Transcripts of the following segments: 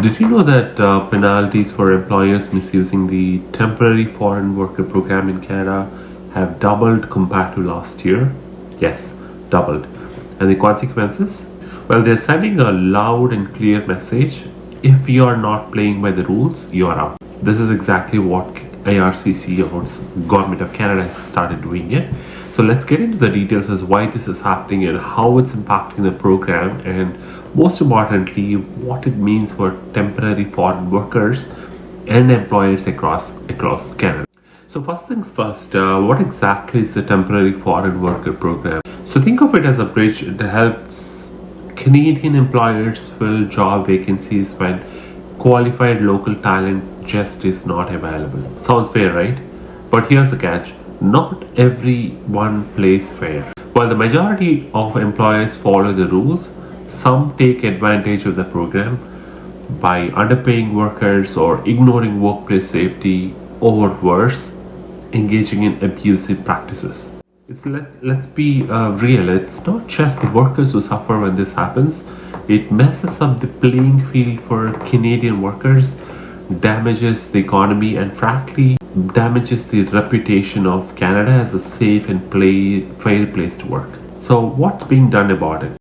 Did you know that penalties for employers misusing the temporary foreign worker program in Canada have doubled compared to last year? Yes, doubled. And the consequences? Well, they're sending a loud and clear message. If you are not playing by the rules, you are out. This is exactly what IRCC, or Government of Canada, has started doing it. So let's get into the details as why this is happening and how it's impacting the program, and most importantly, what it means for temporary foreign workers and employers across Canada. So first things first, what exactly is the temporary foreign worker program? So think of it as a bridge that helps Canadian employers fill job vacancies when qualified local talent just is not available. Sounds fair, right? But here's the catch. Not everyone plays fair. While the majority of employers follow the rules, some take advantage of the program by underpaying workers or ignoring workplace safety, or worse, engaging in abusive practices. Let's be real. It's not just the workers who suffer when this happens. It messes up the playing field for Canadian workers, damages the economy, and frankly damages the reputation of Canada as a safe and fair place to work. So what's being done about it?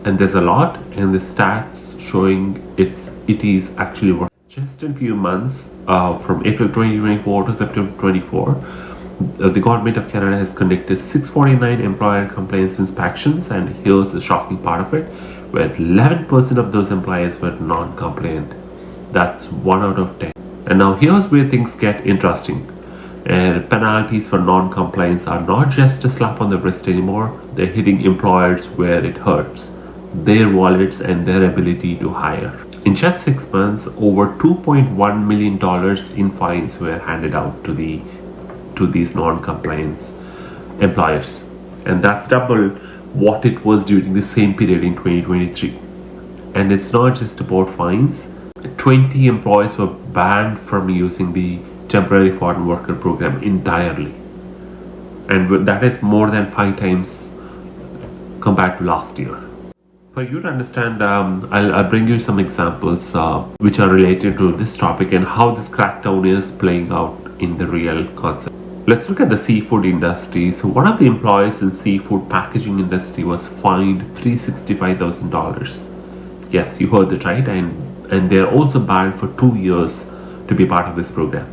And there's a lot, and the stats showing it is actually working. Just in a few months, from April 2024 to September 24, the Government of Canada has conducted 649 employer complaints inspections, and here's the shocking part of it, where 11% of those employers were non-compliant. That's 1 out of 10. And now here's where things get interesting. And penalties for non-compliance are not just a slap on the wrist anymore. They're hitting employers where it hurts, their wallets and their ability to hire. In just 6 months, over $2.1 million in fines were handed out to these non-compliance employers, and that's double what it was during the same period in 2023. And it's not just about fines. 20 employees were banned from using the temporary foreign worker program entirely, and that is more than 5 times compared to last year. For you to understand, I'll bring you some examples which are related to this topic and how this crackdown is playing out in the real concept. Let's look at the seafood industry. So one of the employees in seafood packaging industry was fined $365,000. Yes, you heard it right, and they're also banned for 2 years to be part of this program.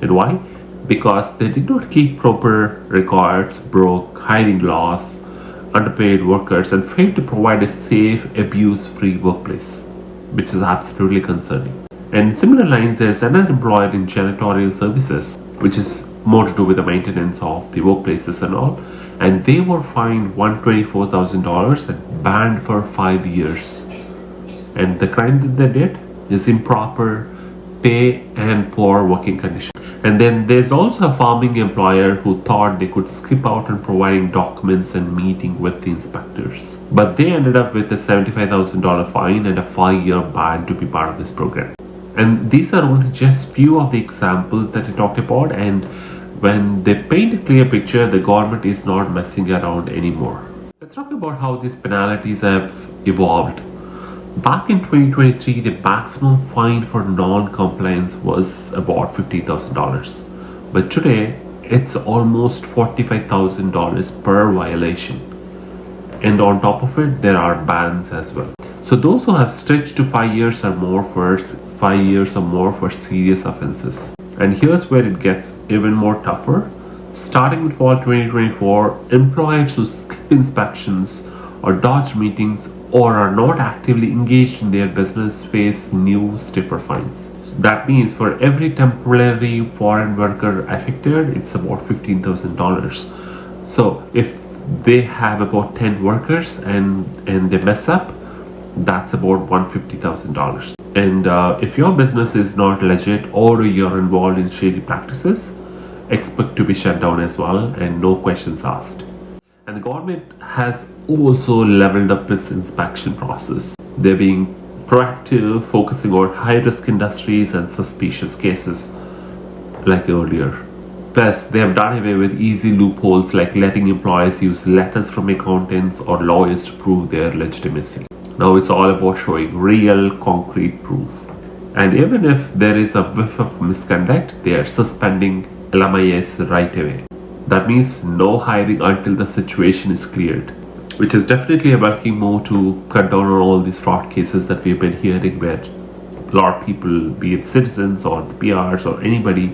And why? Because they did not keep proper records, broke hiring laws, underpaid workers, and failed to provide a safe, abuse-free workplace, which is absolutely concerning. And in similar lines, there's another employer in janitorial services, which is more to do with the maintenance of the workplaces and all, and they were fined $124,000 and banned for 5 years. And the crime that they did is improper pay and poor working conditions. And then there's also a farming employer who thought they could skip out on providing documents and meeting with the inspectors, but they ended up with a $75,000 fine and a 5-year ban to be part of this program. And these are only just few of the examples that I talked about, and when they paint a clear picture, the government is not messing around anymore. Let's talk about how these penalties have evolved. Back in 2023, the maximum fine for non-compliance was about $50,000, but today it's almost $45,000 per violation, and on top of it there are bans as well. So those who have stretched to 5 years or more for serious offenses. And here's where it gets even more tougher. Starting in fall 2024, employers who skip inspections or dodge meetings or are not actively engaged in their business face new stiffer fines. So that means for every temporary foreign worker affected, it's about $15,000. So if they have about 10 workers and they mess up, that's about $150,000. And if your business is not legit or you're involved in shady practices, expect to be shut down as well, and no questions asked. And the government has also leveled up its inspection process. They're being proactive, focusing on high-risk industries and suspicious cases like earlier. Plus, they have done away with easy loopholes like letting employees use letters from accountants or lawyers to prove their legitimacy. Now it's all about showing real, concrete proof. And even if there is a whiff of misconduct, they are suspending LMIS right away. That means no hiring until the situation is cleared, which is definitely a welcome move to cut down on all these fraud cases that we've been hearing, where a lot of people, be it citizens or the PRs or anybody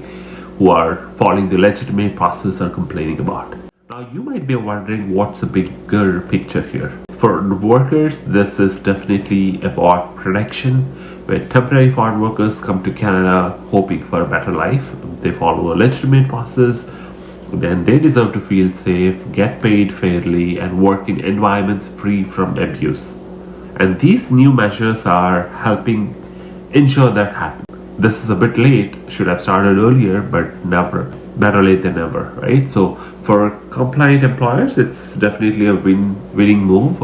who are following the legitimate process, are complaining about. Now you might be wondering what's the bigger picture here. For workers, this is definitely about protection, where temporary foreign workers come to Canada hoping for a better life. They follow a legitimate process, then they deserve to feel safe, get paid fairly, and work in environments free from abuse. And these new measures are helping ensure that happens. This is a bit late, should have started earlier, but never. Better late than never, right? So for compliant employers, it's definitely a winning move,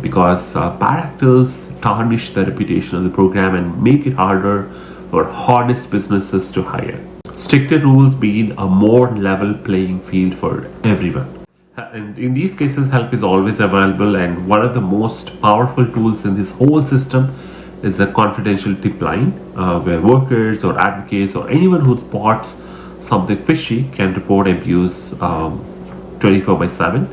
because bad actors tarnish the reputation of the program and make it harder for honest businesses to hire. Stricter rules mean a more level playing field for everyone. And in these cases, help is always available, and one of the most powerful tools in this whole system is a confidential tip line, where workers or advocates or anyone who spots something fishy can report abuse 24/7.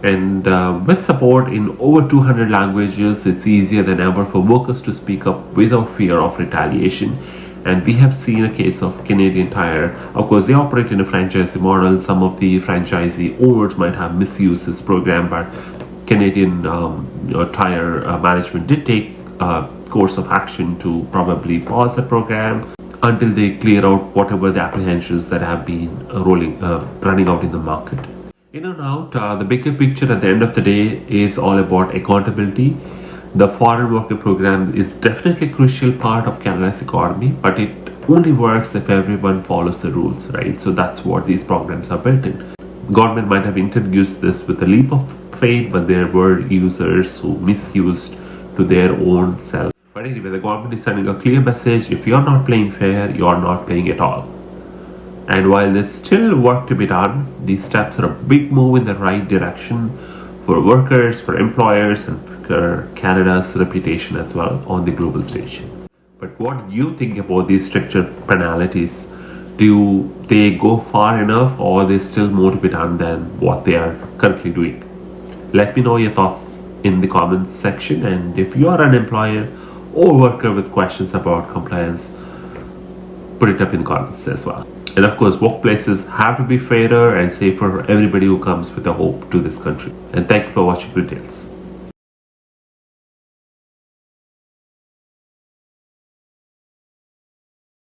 And with support in over 200 languages, it's easier than ever for workers to speak up without fear of retaliation. And we have seen a case of Canadian Tire. Of course, they operate in a franchisee model. Some of the franchisee owners might have misused this program, but Canadian Tire management did take a course of action to probably pause the program until they clear out whatever the apprehensions that have been running out in the market. In and out, the bigger picture at the end of the day is all about accountability. The foreign worker program is definitely a crucial part of Canada's economy, but it only works if everyone follows the rules, right? So that's what these programs are built in. Government might have introduced this with a leap of faith, but there were users who misused to their own self. But anyway, the government is sending a clear message: if you're not playing fair, you're not playing at all. And while there's still work to be done, these steps are a big move in the right direction for workers, for employers, and for Canada's reputation as well on the global stage. But what do you think about these stricter penalties? Do they go far enough, or there's still more to be done than what they are currently doing? Let me know your thoughts in the comments section, and if you are an employer or worker with questions about compliance, put it up in the comments as well. And of course, workplaces have to be fairer and safer for everybody who comes with a hope to this country. And thank you for watching Details.